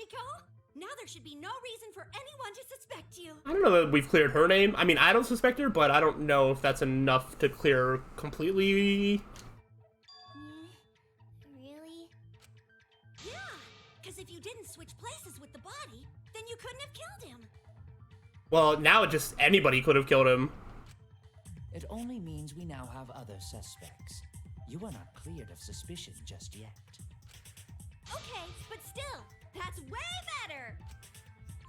Himiko? Now there should be no reason for anyone to suspect you. I don't know that we've cleared her name. I mean, I don't suspect her, but I don't know if that's enough to clear her completely. Really? Yeah, because if you didn't switch places with the body, then you couldn't have killed him. Well, now it just anybody could have killed him. It only means we now have other suspects. You are not cleared of suspicion just yet. Okay, but still, that's way better.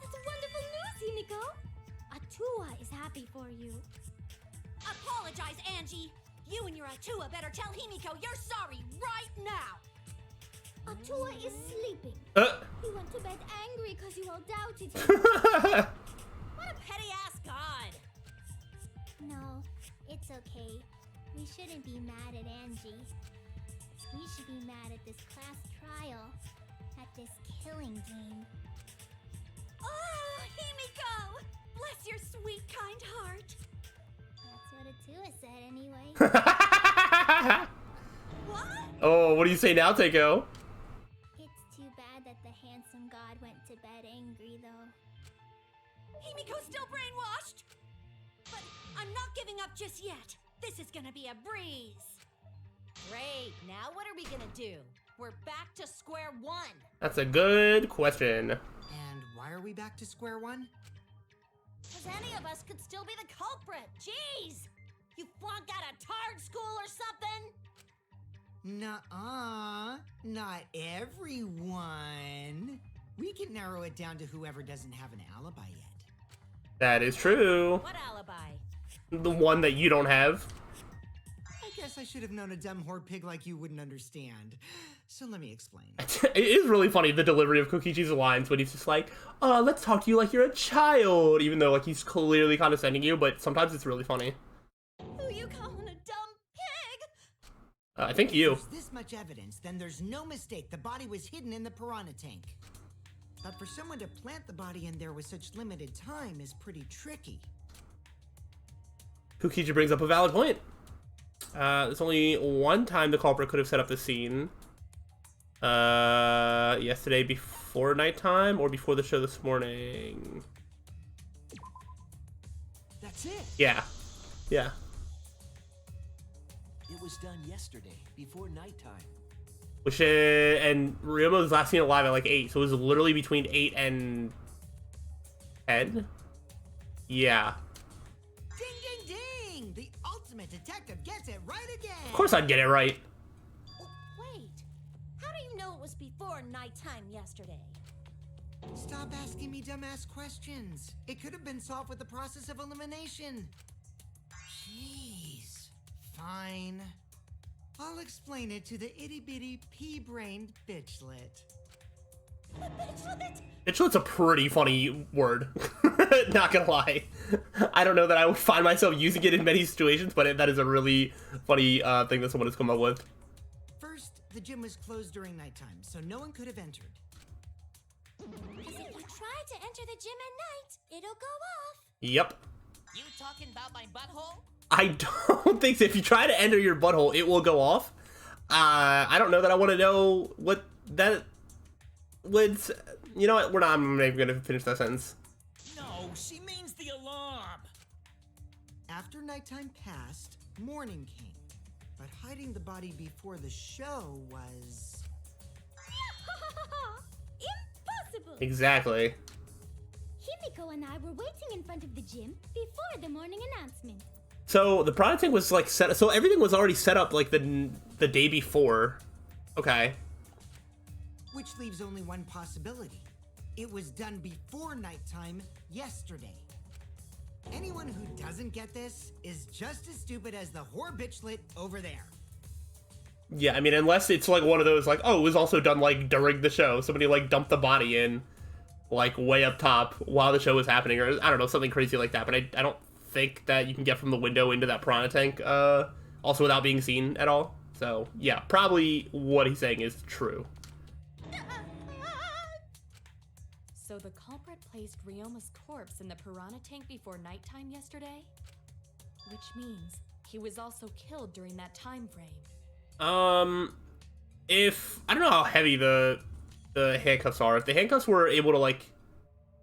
That's wonderful news, Himiko. Atua is happy for you. Apologize, Angie. You and your Atua better tell Himiko you're sorry right now. Atua is sleeping. He went to bed angry because you all doubted him. What a petty-ass god. No, it's okay. We shouldn't be mad at Angie. We should be mad at this class trial. At this killing game. Oh, Himiko! Bless your sweet, kind heart. That's what Atua said anyway. What? Oh, what do you say now, Teiko? It's too bad that the handsome god went to bed angry, though. Himiko's still brainwashed! But I'm not giving up just yet. This is gonna be a breeze. Great, now what are we gonna do? We're back to square one. That's a good question. And why are we back to square one? Because any of us could still be the culprit. Jeez! You flunked out of Tard school or something? Nuh-uh. Not everyone. We can narrow it down to whoever doesn't have an alibi yet. That is true. What alibi? The one that you don't have. I guess I should have known a dumb horde pig like you wouldn't understand. So let me explain. It is really funny, the delivery of Kokichi's lines when he's just like, let's talk to you like you're a child, even though like he's clearly condescending you, but sometimes it's really funny. Who you calling a dumb pig? I think you. If there's this much evidence, then there's no mistake the body was hidden in the piranha tank. But for someone to plant the body in there with such limited time is pretty tricky. Kokichi brings up a valid point. There's only one time the culprit could have set up the scene. Yesterday before nighttime or before the show this morning. That's it. Yeah. Yeah. It was done yesterday, before nighttime. Which, and Ryoma was last seen alive at like 8, so it was literally between 8 and 10? Yeah. Ding, ding, ding! The ultimate detective gets it right again! Of course I'd get it right. Wait, how do you know it was before nighttime yesterday? Stop asking me dumbass questions. It could have been solved with the process of elimination. Jeez. Fine. I'll explain it to the itty-bitty pea-brained bitchlet. Bitchlet? Bitchlet's a pretty funny word. Not gonna lie. I don't know that I would find myself using it in many situations, but that is a really funny thing that someone has come up with. First, the gym was closed during nighttime, so no one could have entered. Because if you try to enter the gym at night, it'll go off. Yep. You talking about my butthole? I don't think so. If you try to enter your butthole, it will go off. I don't know that I want to know what that would. You know what? I'm not even going to finish that sentence. No, she means the alarm. After nighttime passed, morning came. But hiding the body before the show was... Impossible! Exactly. Himiko and I were waiting in front of the gym before the morning announcement. So the product tank was like set. So everything was already set up like the day before. Okay. Which leaves only one possibility. It was done before nighttime yesterday. Anyone who doesn't get this is just as stupid as the whore bitchlet over there. Yeah, I mean, unless it's like one of those like, oh, it was also done like during the show. Somebody like dumped the body in like way up top while the show was happening, or I don't know, something crazy like that. But I don't think that you can get from the window into that piranha tank also without being seen at all. So yeah, probably what he's saying is true. So the culprit placed Ryoma's corpse in the piranha tank before nighttime yesterday? Which means he was also killed during that time frame. If I don't know how heavy the the handcuffs are. If the handcuffs were able to, like...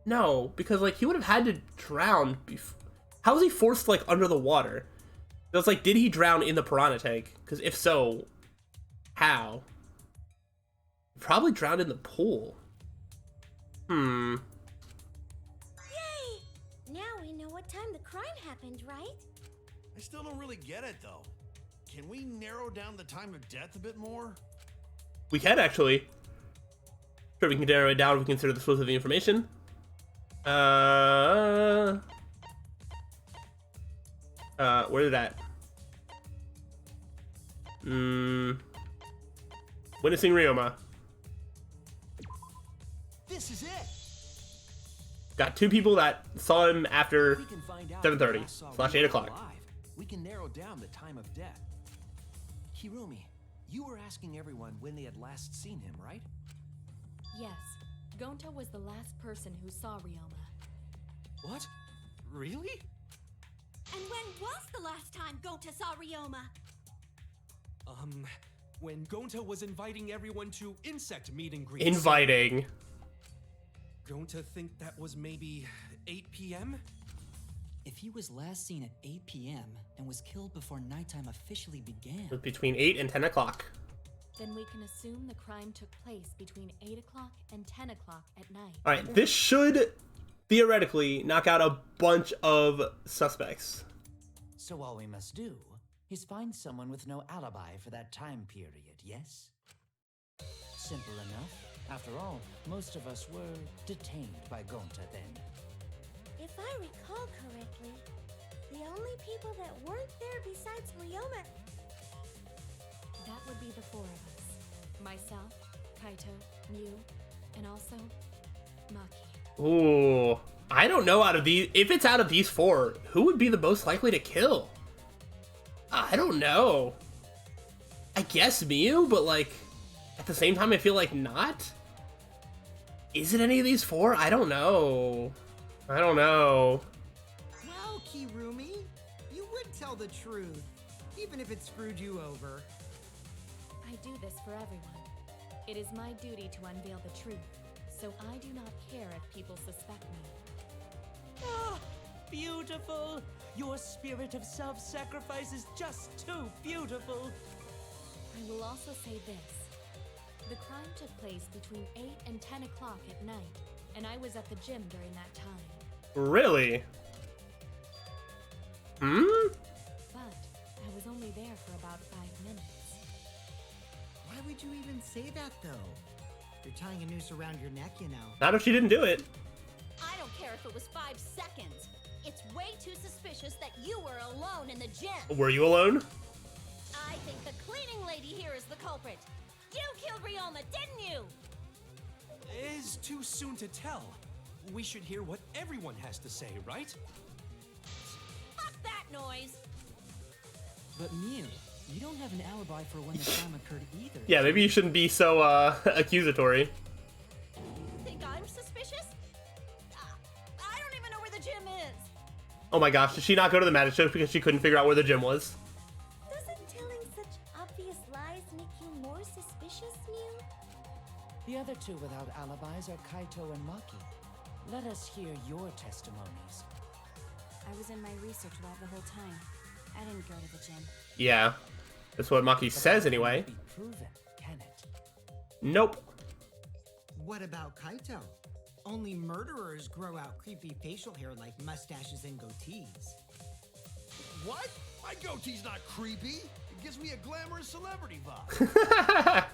No, because, like, he would have had to drown before... How was he forced, like, under the water? It was like, did he drown in the piranha tank? Because if so, how? Probably drowned in the pool. Yay! Now we know what time the crime happened, right? I still don't really get it, though. Can we narrow down the time of death a bit more? We can, actually. Sure, we can narrow it down if we consider the source of the information. Where's that? Witnessing Ryoma. This is it! Got 2 people that saw him after We can find out 7:30 if I saw / 8 Ryoma o'clock. alive. We can narrow down the time of death. Hirumi, you were asking everyone when they had last seen him, right? Yes, Gonta was the last person who saw Ryoma. What? Really? And when was the last time Gonta saw Ryoma? When Gonta was inviting everyone to insect meet and greets. Inviting. Gonta think that was maybe 8 p.m.? If he was last seen at 8 p.m. and was killed before nighttime officially began, Between 8 and 10 o'clock. Then we can assume the crime took place between 8 o'clock and 10 o'clock at night. Alright, this should theoretically knock out a bunch of suspects. So all we must do is find someone with no alibi for that time period, yes? Simple enough. After all, most of us were detained by Gonta then. If I recall correctly, the only people that weren't there besides Ryoma... That would be the 4 of us. Myself, Kaito, Mew, and also Maki. Ooh. I don't know out of these... If it's out of these 4, who would be the most likely to kill? I don't know. I guess Mew, but like... At the same time, I feel like not? Is it any of these 4? I don't know. I don't know. Well, Kirumi, you would tell the truth, even if it screwed you over. I do this for everyone. It is my duty to unveil the truth, so I do not care if people suspect me. Ah, beautiful! Your spirit of self-sacrifice is just too beautiful! I will also say this. The crime took place between 8 and 10 o'clock at night, and I was at the gym during that time. Really? But I was only there for about 5 minutes. Why would you even say that, though? You're tying a noose around your neck, you know. Not if she didn't do it. I don't care if it was 5 seconds. It's way too suspicious that you were alone in the gym. Were you alone? I think the cleaning lady here is the culprit. You killed Ryoma, didn't you? It is too soon to tell. We should hear what everyone has to say, right? Fuck that noise. but Mew, you don't have an alibi for when the crime occurred either. Yeah, maybe you shouldn't be so accusatory. Think I'm suspicious? I don't even know where the gym is. Oh my gosh, did she not go to the magic show because she couldn't figure out where the gym was? Doesn't telling such obvious lies make you more suspicious, Mew? The other two without alibis are Kaito and Maki. Let us hear your testimonies. I was in my research lab the whole time. I didn't go to the gym. Yeah, that's what Maki says anyway. Be proven, can it? Nope. What about Kaito? Only murderers grow out creepy facial hair like mustaches and goatees. What? My goatee's not creepy. It gives me a glamorous celebrity vibe.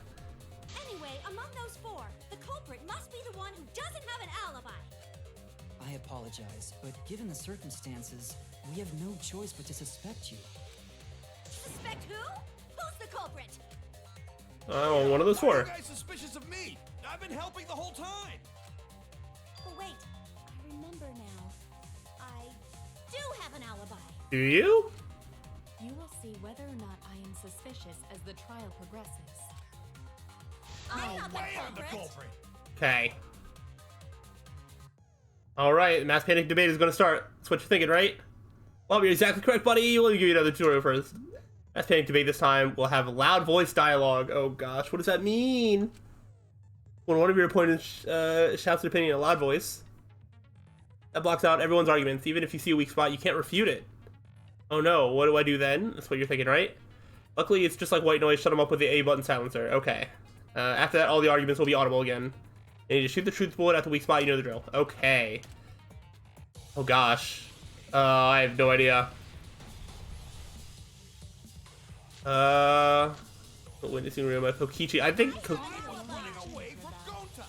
Anyway, among those four, the culprit must be the one who doesn't have an alibi. I apologize, but given the circumstances, we have no choice but to suspect you. Suspect who? Who's the culprit? Oh, one of those Why are four. you guys suspicious of me? I've been helping the whole time. Oh, wait. I remember now. I do have an alibi. Do you? You will see whether or not I am suspicious as the trial progresses. I'm not the Way I'm the culprit. culprit. Okay. Alright, mass panic debate is going to start. That's what you're thinking, right? Well, you're exactly correct, buddy. Let me give you another tutorial first. Mass panic debate this time. We'll have loud voice dialogue. Oh gosh, what does that mean? When one of your opponents shouts an opinion in a loud voice, that blocks out everyone's arguments. Even if you see a weak spot, you can't refute it. Oh no, what do I do then? That's what you're thinking, right? Luckily, it's just like white noise. Shut them up with the A button silencer. Okay. After that, all the arguments will be audible again. And you just shoot the truth bullet at the weak spot. You know the drill. Okay. Oh gosh. I have no idea. Witnessing room with Kokichi. I think. Running away from Gonta.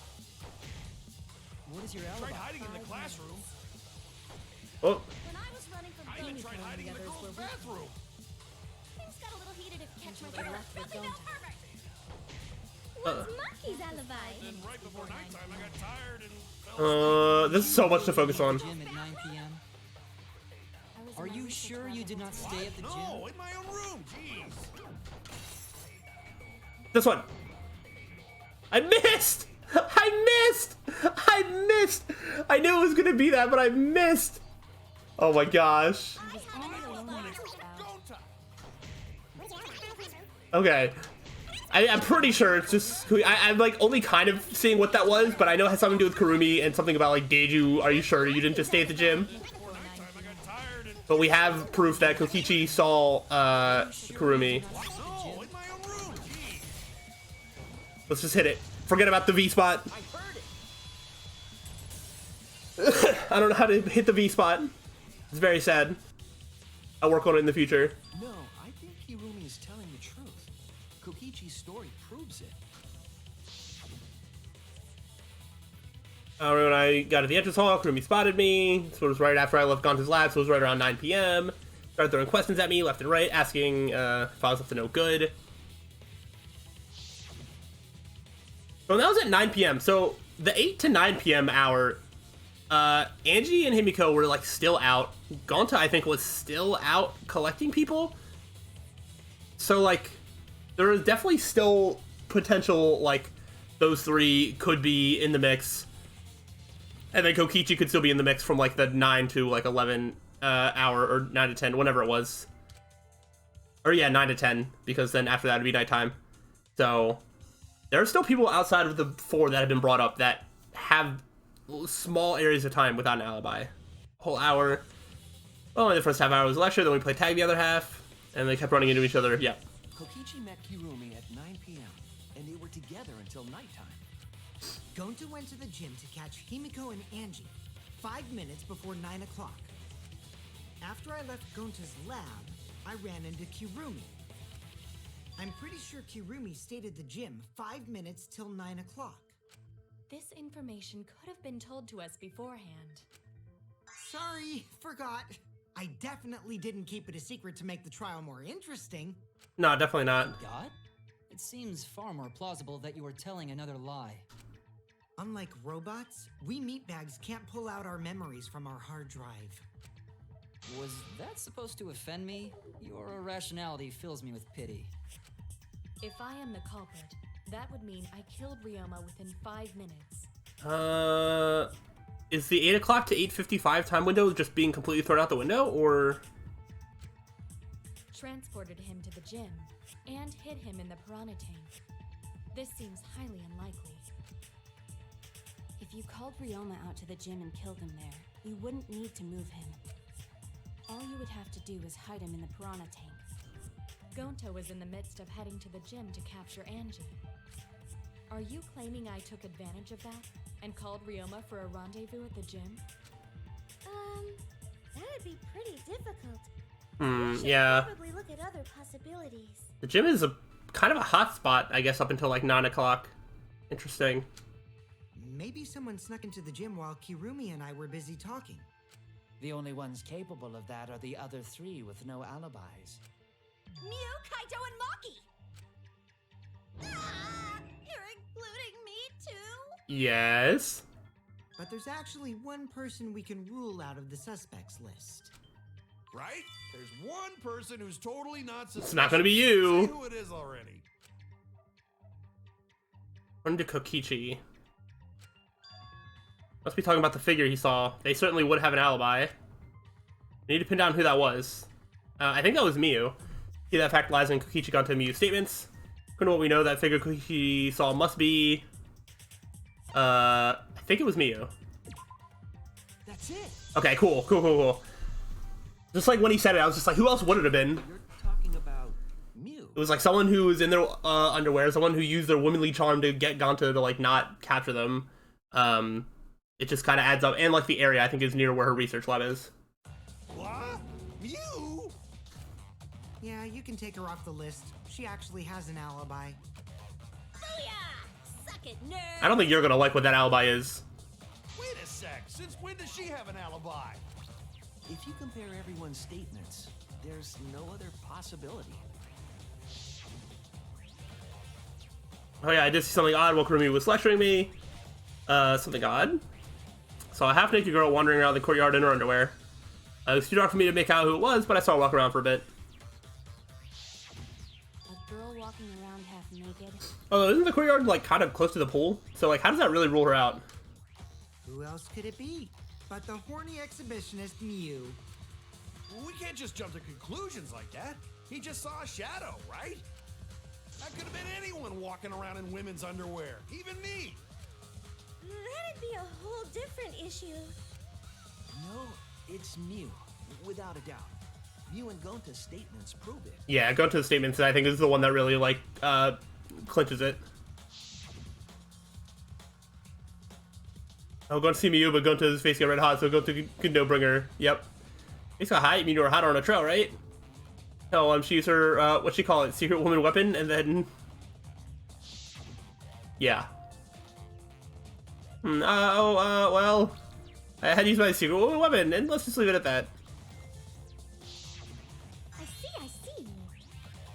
What is your Tried alibi? hiding in the classroom. Oh. When I was running from I even Himiko tried and hiding the in the others girls' were bathroom. things got a little heated if you catch my Until they drift. left with Nothing Gonta. no perfect. What's Monkey's alibi? Then right before nighttime, I got tired and fell This is so much to focus on. Gym at 9 p.m. I was in Are my you research sure lab you the did whole not time. stay at the gym? No, in my own room. Jeez. This one. I missed! I missed! I missed! I knew it was gonna be that, but I missed! Oh my gosh. Gonta. Okay. I'm pretty sure it's just... I'm like only kind of seeing what that was, but I know it has something to do with Kurumi and something about like, Deju, are you sure you didn't just stay at the gym? Before nighttime, I got tired and But we have proof that Kokichi saw Kurumi. no, in my own room. Jeez. Let's just hit it. Forget about the V spot. I don't know how to hit the V spot. It's very sad. I'll work on it in the future. No, I think Hirumi is telling the truth. Kokichi's story proves it. When I got to the entrance hall, Kurumi spotted me. So it was right after I left Gonta's lab, so it was right around 9 p.m. Started throwing questions at me left and right, asking if I was up to no good. So that was at 9 p.m. So the 8 to 9 p.m. hour, Angie and Himiko were like still out. Gonta, I think, was still out collecting people. So like, there was definitely still potential, like, those three could be in the mix. And then Kokichi could still be in the mix from like the 9 to like 11 hour, or 9 to 10, whenever it was. Or yeah, 9 to 10, because then after that it'd be nighttime. So there are still people outside of the 4 that have been brought up that have small areas of time without an alibi. Whole hour. Well, in the first half hour was lecture, then we played tag the other half, and they kept running into each other. Yeah. Kokichi met Hirumi at 9 p.m. and they were together until nighttime. Gonta went to the gym to catch Himiko and Angie 5 minutes before 9 o'clock. After I left Gonta's lab, I ran into Kirumi. I'm pretty sure Kirumi stayed at the gym 5 minutes till 9 o'clock. This information could have been told to us beforehand. Sorry, forgot. I definitely didn't keep it a secret to make the trial more interesting. No, definitely not. God? It seems far more plausible that you are telling another lie. Unlike robots, we meatbags can't pull out our memories from our hard drive. Was that supposed to offend me? Your irrationality fills me with pity. If I am the culprit, that would mean I killed Ryoma within 5 minutes. Is the 8 o'clock to 8:55 time window just being completely thrown out the window, or? Transported him to the gym and hid him in the piranha tank. This seems highly unlikely. If you called Ryoma out to the gym and killed him there, you wouldn't need to move him. All you would have to do is hide him in the piranha tank. Gonta was in the midst of heading to the gym to capture Angie. Are you claiming I took advantage of that and called Ryoma for a rendezvous at the gym? That'd be pretty difficult. We should Yeah. probably look at other possibilities. The gym is a kind of a hot spot, I guess, up until like 9 o'clock. Interesting. Maybe someone snuck into the gym while Kirumi and I were busy talking. The only ones capable of that are the other 3 with no alibis. Mew, Kaito, and Maki! Ah, you're including me too? Yes. But there's actually one person we can rule out of the suspects list. Right? There's one person who's totally not suspicious. It's not gonna be you. Say who it is already. Run to Kokichi. Must be talking about the figure he saw. They certainly would have an alibi. We need to pin down who that was. I think that was Miyu. See, that fact lies in Kokichi Gonta Miyu's statements. According to what we know, that figure Kokichi saw must be I think it was Miyu. That's it. Okay, cool. Just like when he said it, I was just like, who else would it have been? You're talking about Mew. It was like someone who was in their underwear, someone who used their womanly charm to get Gonta to like not capture them. It just kind of adds up, and like the area I think is near where her research lab is. What? You? Yeah, you can take her off the list. She actually has an alibi. Booyah! Suck it, nerd! I don't think you're gonna like what that alibi is. Wait a sec. Since when does she have an alibi? If you compare everyone's statements, there's no other possibility. Oh yeah, I did see something odd while Kurumi was lecturing me. Something odd. Saw a half-naked girl wandering around the courtyard in her underwear. It was too dark for me to make out who it was, but I saw her walk around for a bit. A girl walking around half naked. Oh, isn't the courtyard like kind of close to the pool? So like, how does that really rule her out? Who else could it be but the horny exhibitionist Mew? Well, we can't just jump to conclusions like that. He just saw a shadow, right? That could have been anyone walking around in women's underwear. Even me. That'd be a whole different issue. No, it's Mew, without a doubt. Mew and Gonta's statements prove it. Yeah, go to the statements. I think is the one that really like clinches it. Oh, going to see Miyu, but Gonta's face got red hot, so Gonta could no bring her. Yep. Face got hot. You mean you were hot on a trail, right? Hell, she used her what she call it, secret woman weapon, and then yeah. Well, I had to use my secret woman weapon, and let's just leave it at that. I see.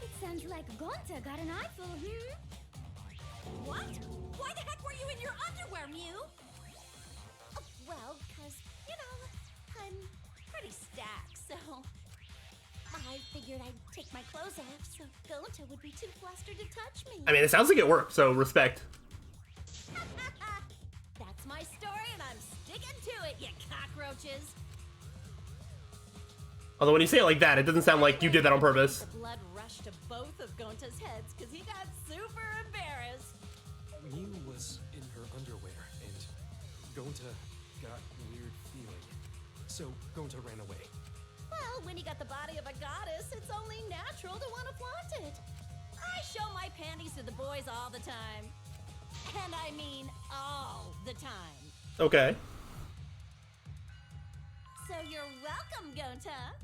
It sounds like Gonta got an eyeful, What? Why the heck were you in your underwear, Mew? Oh, well, because, I'm pretty stacked, so I figured I'd take my clothes off so Gonta would be too flustered to touch me. I mean, it sounds like it worked, so respect. That's my story, and I'm sticking to it, you cockroaches. Although when you say it like that, it doesn't sound like you did that on purpose. The blood rushed to both of Gonta's heads because he got super embarrassed. Mew was in her underwear, and Gonta got a weird feeling. So Gonta ran away. Well, when you got the body of a goddess, it's only natural to want to flaunt it. I show my panties to the boys all the time. And I mean all the time. Okay. So you're welcome, Gonta.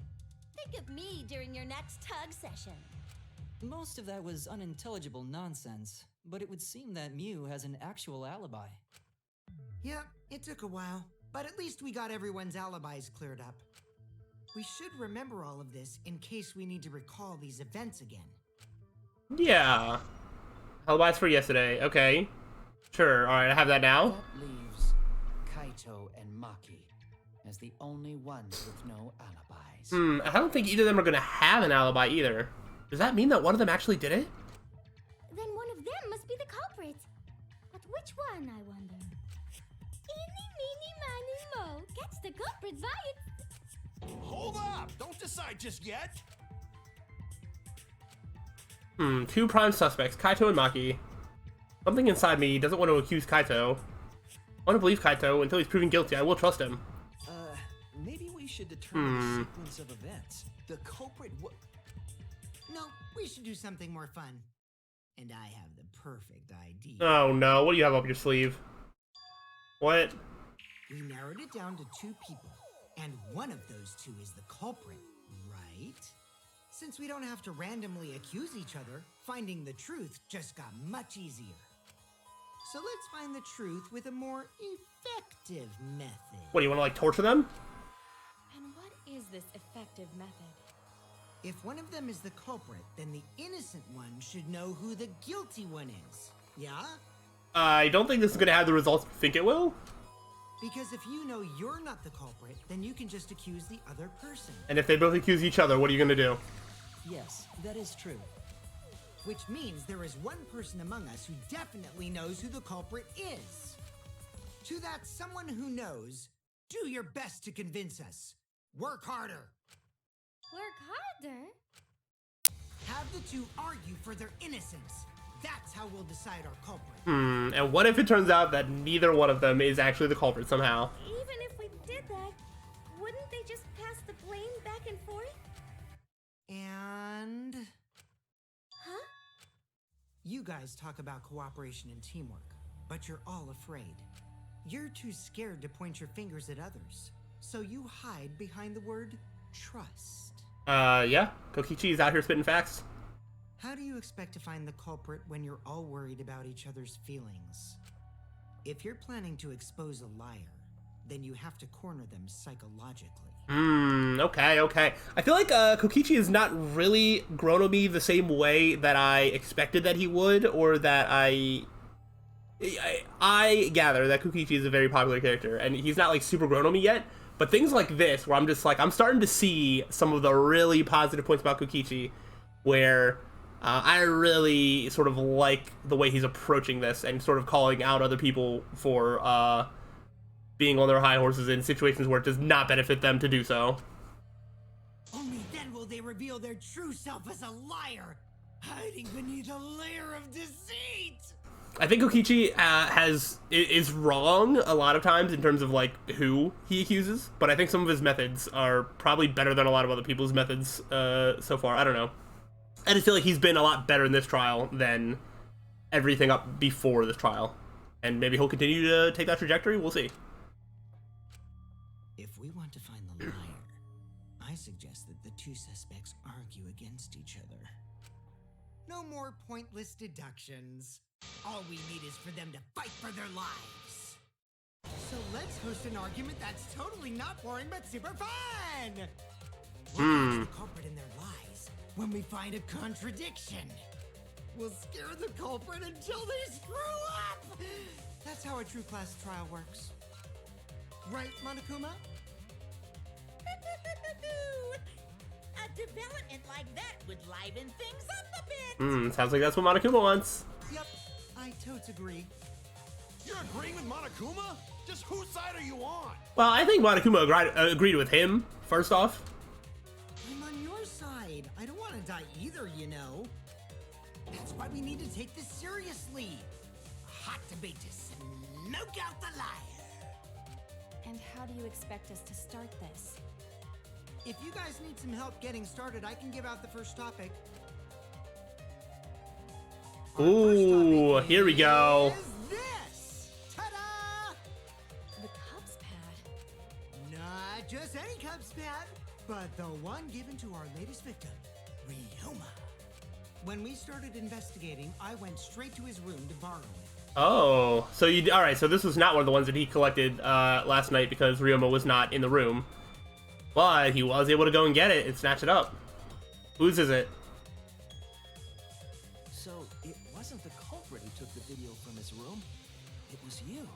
Think of me during your next tug session. Most of that was unintelligible nonsense, but it would seem that Mew has an actual alibi. Yeah, it took a while, but at least we got everyone's alibis cleared up. We should remember all of this in case we need to recall these events again. Yeah. Alibis for yesterday. Okay. Sure. All right, I have that now. That leaves Kaito and Maki as the only ones with no alibis. I don't think either of them are gonna have an alibi either. Does that mean that one of them actually did it? Then one of them must be the culprit. But which one, I wonder? Eeny, meeny, miny, mo. Catch the culprit by it. Hold up! Don't decide just yet. Two prime suspects, Kaito and Maki. Something inside me doesn't want to accuse Kaito. I want to believe Kaito until he's proven guilty. I will trust him. Maybe we should determine the sequence of events. The culprit No, we should do something more fun. And I have the perfect idea. Oh no, what do you have up your sleeve? What? We narrowed it down to 2 people, and one of those 2 is the culprit, right? Since we don't have to randomly accuse each other, finding the truth just got much easier. So let's find the truth with a more effective method. What, do you want to like torture them? And what is this effective method? If one of them is the culprit, then the innocent one should know who the guilty one is. Yeah? I don't think this is going to have the results you think it will. Because if you know you're not the culprit, then you can just accuse the other person. And if they both accuse each other, what are you going to do? Yes, that is true. Which means there is one person among us who definitely knows who the culprit is. To that someone who knows, do your best to convince us. Work harder. Work harder? Have the 2 argue for their innocence. That's how we'll decide our culprit. And what if it turns out that neither one of them is actually the culprit somehow? Even if we did that, wouldn't they just pass the blame back and forth? And... Huh? You guys talk about cooperation and teamwork, but you're all afraid. You're too scared to point your fingers at others, so you hide behind the word trust. Yeah. Kokichi is out here spitting facts. How do you expect to find the culprit when you're all worried about each other's feelings? If you're planning to expose a liar, then you have to corner them psychologically. Okay. I feel like Kokichi is not really grown on me the same way that I expected that he would, or that I gather that Kokichi is a very popular character, and he's not like super grown on me yet. But things like this, where I'm just like, I'm starting to see some of the really positive points about Kokichi, where I really sort of like the way he's approaching this and sort of calling out other people for being on their high horses in situations where it does not benefit them to do so. Only then will they reveal their true self as a liar, hiding beneath a layer of deceit. I think Kokichi is wrong a lot of times in terms of like who he accuses, but I think some of his methods are probably better than a lot of other people's methods so far. I don't know. I just feel like he's been a lot better in this trial than everything up before this trial. And maybe he'll continue to take that trajectory. We'll see. If we want to find the liar, I suggest that the two suspects argue against each other. No more pointless deductions. All we need is for them to fight for their lives. So let's host an argument that's totally not boring but super fun! We'll catch the culprit in their lies when we find a contradiction. We'll scare the culprit until they screw up! That's how a true class trial works. Right, Monokuma? A development like that would liven things up a bit. Sounds like that's what Monokuma wants. Yep, I totes agree. You're agreeing with Monokuma? Just whose side are you on? Well, I think Monokuma agreed with him, first off. I'm on your side. I don't want to die either, you know. That's why we need to take this seriously. A hot debate to smoke out the liar. And how do you expect us to start this? If you guys need some help getting started, I can give out the first topic. Ooh, here we go. Is this? Ta-da! The Cubs pad. Not just any Cubs pad, but the one given to our latest victim, Ryoma. When we started investigating, I went straight to his room to borrow it. Oh, so all right, so this was not one of the ones that he collected last night because Ryoma was not in the room. But he was able to go and get it and snatch it up. Whose is it? So it wasn't the culprit who took the video from his room. It was you.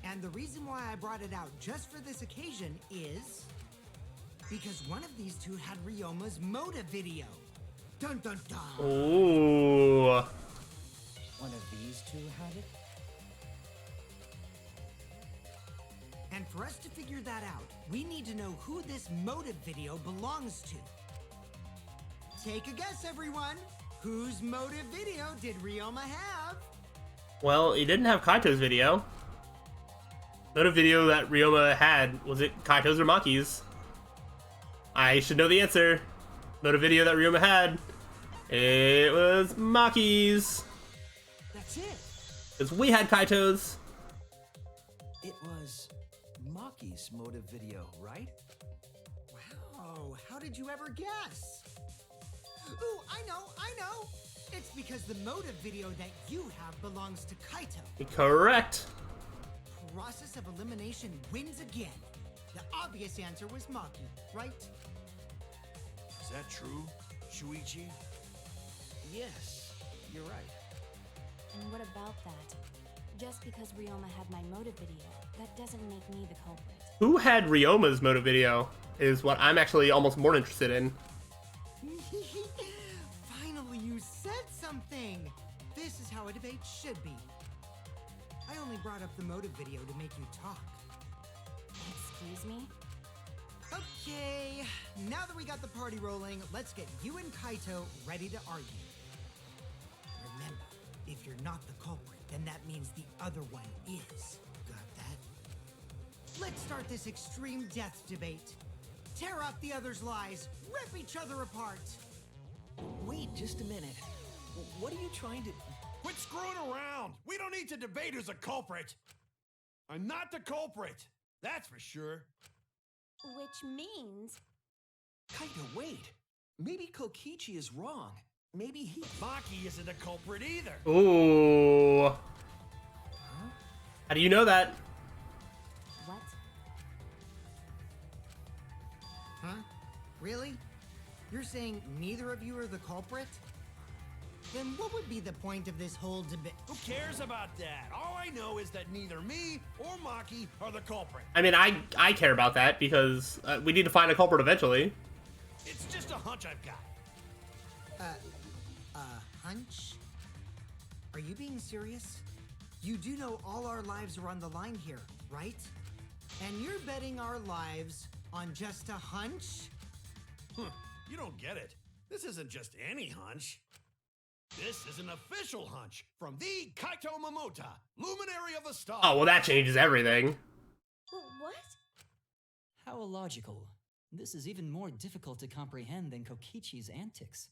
And the reason why I brought it out just for this occasion is because one of these two had Ryoma's motive video. Dun dun dun. Ooh. One of these two had it? And for us to figure that out, we need to know who this motive video belongs to. Take a guess, everyone. Whose motive video did Ryoma have? Well, he didn't have Kaito's video. Motive video that Ryoma had, was it Kaito's or Maki's? I should know the answer. Motive video that Ryoma had, it was Maki's. That's it. Because we had Kaito's. It was Maki's motive video, right? Wow, how did you ever guess? Ooh, I know. It's because the motive video that you have belongs to Kaito. Correct. Process of elimination wins again. The obvious answer was Maki, right? Is that true, Shuichi? Yes, you're right. And what about that? Just because Ryoma had my motive video, that doesn't make me the culprit. Who had Ryoma's motive video is what I'm actually almost more interested in. Finally, you said something! This is how a debate should be. I only brought up the motive video to make you talk. Excuse me? Okay, now that we got the party rolling, let's get you and Kaito ready to argue. Remember, If you're not the culprit, then that means the other one is. Got that? Let's start this extreme death debate. Tear out the other's lies, rip each other apart. Wait just a minute. What are you trying to... Quit screwing around! We don't need to debate who's a culprit! I'm not the culprit! That's for sure. Which means... Kaito, wait. Maybe Kokichi is wrong. Maybe he... Maki isn't a culprit either. Ooh. How do you know that? What? Huh? Really? You're saying neither of you are the culprit? Then what would be the point of this whole debate? Who cares about that? All I know is that neither me or Maki are the culprit. I mean, I care about that because we need to find a culprit eventually. It's just a hunch I've got. Hunch? Are you being serious? You do know all our lives are on the line here, right? And you're betting our lives on just a hunch? You don't get it. This isn't just any hunch. This is an official hunch from the Kaito Momota, luminary of the stars. Oh, well, that changes everything. What? How illogical. This is even more difficult to comprehend than Kokichi's antics.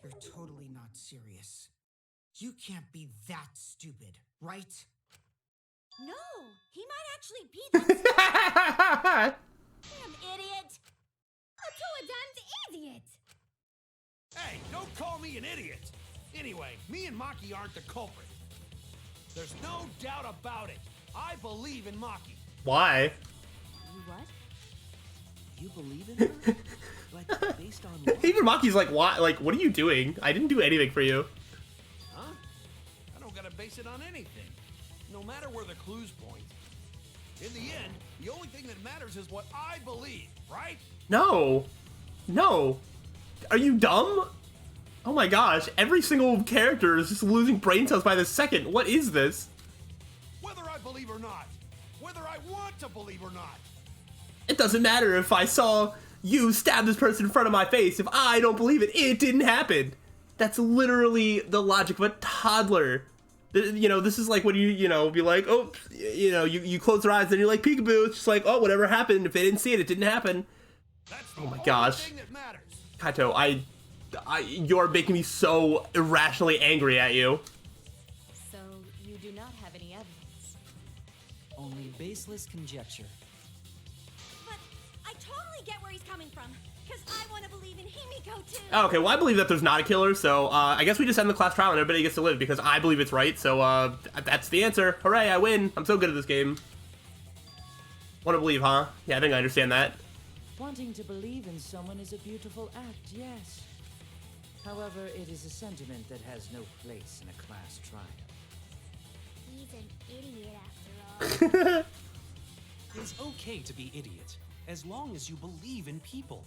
You're totally not serious. You can't be that stupid, right? No, he might actually be that. Damn idiot! A damned idiot! Hey, don't call me an idiot. Anyway, me and Maki aren't the culprit. There's no doubt about it. I believe in Maki. Why? What? You believe in her? But based on what? Even Maki's like, why? Like, what are you doing? I didn't do anything for you. Huh? I don't gotta base it on anything. No matter where the clues point. In the end, the only thing that matters is what I believe, right? No. No. Are you dumb? Oh my gosh, every single character is just losing brain cells by the second. What is this? Whether I believe or not. Whether I want to believe or not. It doesn't matter if I saw you stab this person in front of my face. If I don't believe it, it didn't happen. That's literally the logic of a toddler. You know, this is like when you be like, oh, you close your eyes and you're like, peekaboo. It's just like, oh, whatever happened. If they didn't see it, it didn't happen. That's the Oh my only gosh. thing that matters. Kaito, you're making me so irrationally angry at you. So you do not have any evidence. Only baseless conjecture. But I totally get where he's coming from, because I want to believe in Himiko too. Oh, okay, well, I believe that there's not a killer, so I guess we just end the class trial and everybody gets to live because I believe it's right, so that's the answer. Hooray, I win. I'm so good at this game. Want to believe, huh? Yeah, I think I understand that. Wanting to believe in someone is a beautiful act, yes. However, it is a sentiment that has no place in a class trial. He's an idiot after all. It's okay to be idiot, as long as you believe in people.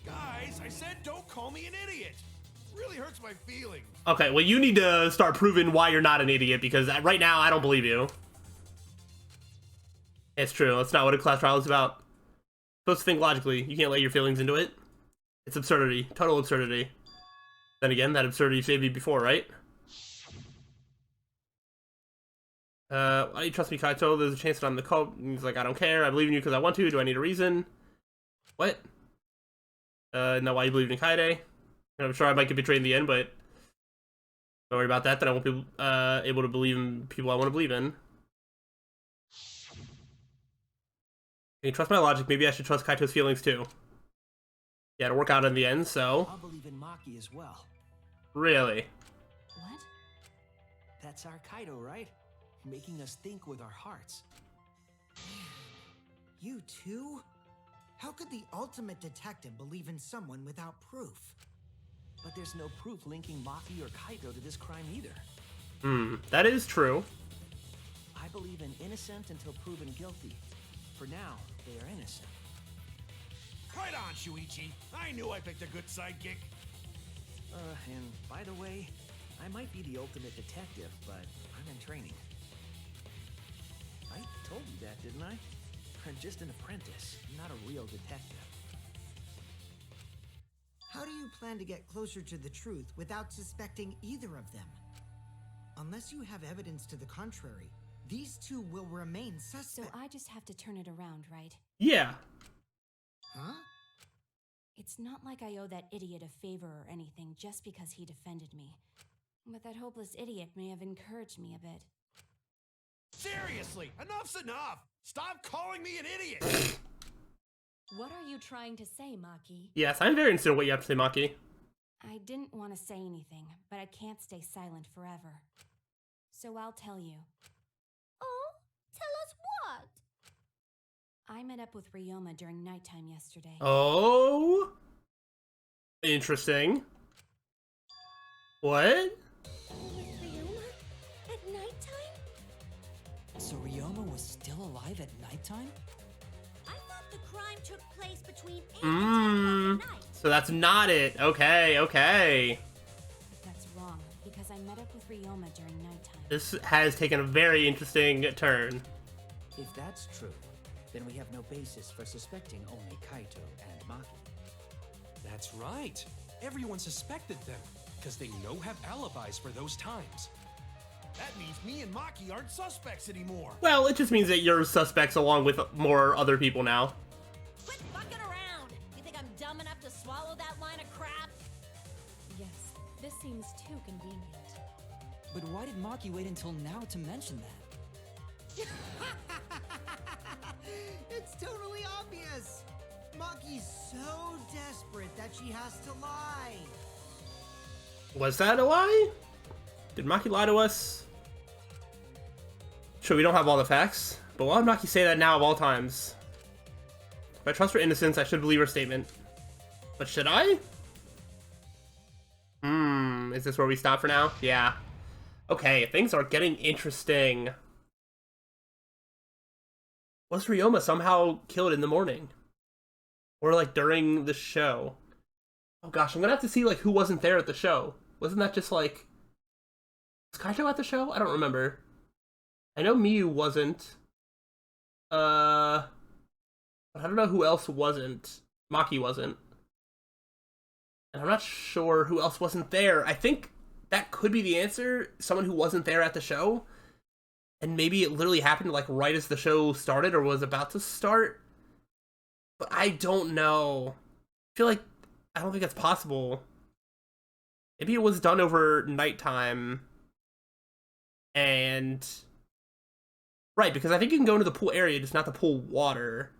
Guys, I said don't call me an idiot. It really hurts my feelings. Okay, well, you need to start proving why you're not an idiot because right now I don't believe you. It's true. That's not what a class trial is about. You're supposed to think logically. You can't let your feelings into it. It's absurdity. Total absurdity. Then again, that absurdity saved me before, right? Why do you trust me, Kaito? There's a chance that I'm the culprit. He's like, I don't care. I believe in you because I want to. Do I need a reason? What? Now why you believe in Kaide? I'm sure I might get betrayed in the end, but don't worry about that. Then I won't be able to believe in people I want to believe in. You trust my logic. Maybe I should trust Kaito's feelings too. Yeah, it'll work out in the end, so. I'll believe in Maki as well. Really? What? That's our Kaito, right? Making us think with our hearts. You too? How could the ultimate detective believe in someone without proof? But there's no proof linking Maki or Kaito to this crime either. That is true. I believe in innocent until proven guilty. For now, they are innocent. Right on, Shuichi. I knew I picked a good sidekick. And by the way, I might be the ultimate detective, but I'm in training. I told you that, didn't I? I'm just an apprentice, not a real detective. How do you plan to get closer to the truth without suspecting either of them? Unless you have evidence to the contrary, these two will remain So suspect. I just have to turn it around, right? Yeah. Huh? It's not like I owe that idiot a favor or anything just because he defended me. But that hopeless idiot may have encouraged me a bit. Seriously, enough's enough! Stop calling me an idiot! What are you trying to say, Maki? Yes, I'm very interested in what you have to say, Maki. I didn't want to say anything, but I can't stay silent forever. So I'll tell you. Oh, tell us what? I met up with Ryoma during nighttime yesterday. Oh. Interesting. What? With Ryoma? At nighttime? So Ryoma was still alive at nighttime? I thought the crime took place between 8 and 10 o'clock at night. So that's not it. Okay, okay. That's wrong, because I met up with Ryoma during nighttime. This has taken a very interesting turn. If that's true, then we have no basis for suspecting only Kaito and Maki. That's right. Everyone suspected them, because they have alibis for those times. That means me and Maki aren't suspects anymore. Well, it just means that you're suspects along with more other people now. Quit fucking around! You think I'm dumb enough to swallow that line of crap? Yes, this seems too convenient. But why did Maki wait until now to mention that? It's totally obvious. Maki's so desperate that she has to lie. Was that a lie? Did Maki lie to us? Sure, we don't have all the facts, but why would Maki say that now of all times? If I trust her innocence, I should believe her statement. But should I? Is this where we stop for now? Yeah. Okay, things are getting interesting. Was Ryoma somehow killed in the morning? Or, like, during the show? Oh gosh, I'm gonna have to see, like, who wasn't there at the show. Wasn't that just, like... Was Kaito at the show? I don't remember. I know Miyu wasn't. But I don't know who else wasn't. Maki wasn't. And I'm not sure who else wasn't there. I think that could be the answer. Someone who wasn't there at the show. And maybe it literally happened like right as the show started or was about to start. But I don't know. I feel like I don't think that's possible. Maybe it was done over nighttime. And right, because I think you can go into the pool area, just not the pool water.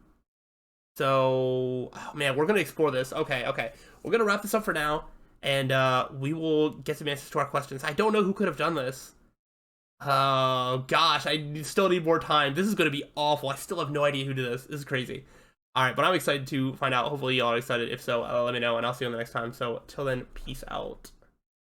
So, oh man, we're gonna explore this. Okay. We're gonna wrap this up for now, and we will get some answers to our questions. I don't know who could have done this. Oh gosh, I still need more time. This is gonna be awful. I still have no idea who did this. This is crazy. Alright, but I'm excited to find out. Hopefully y'all are excited. If so, let me know, and I'll see you on the next time. So, till then, peace out.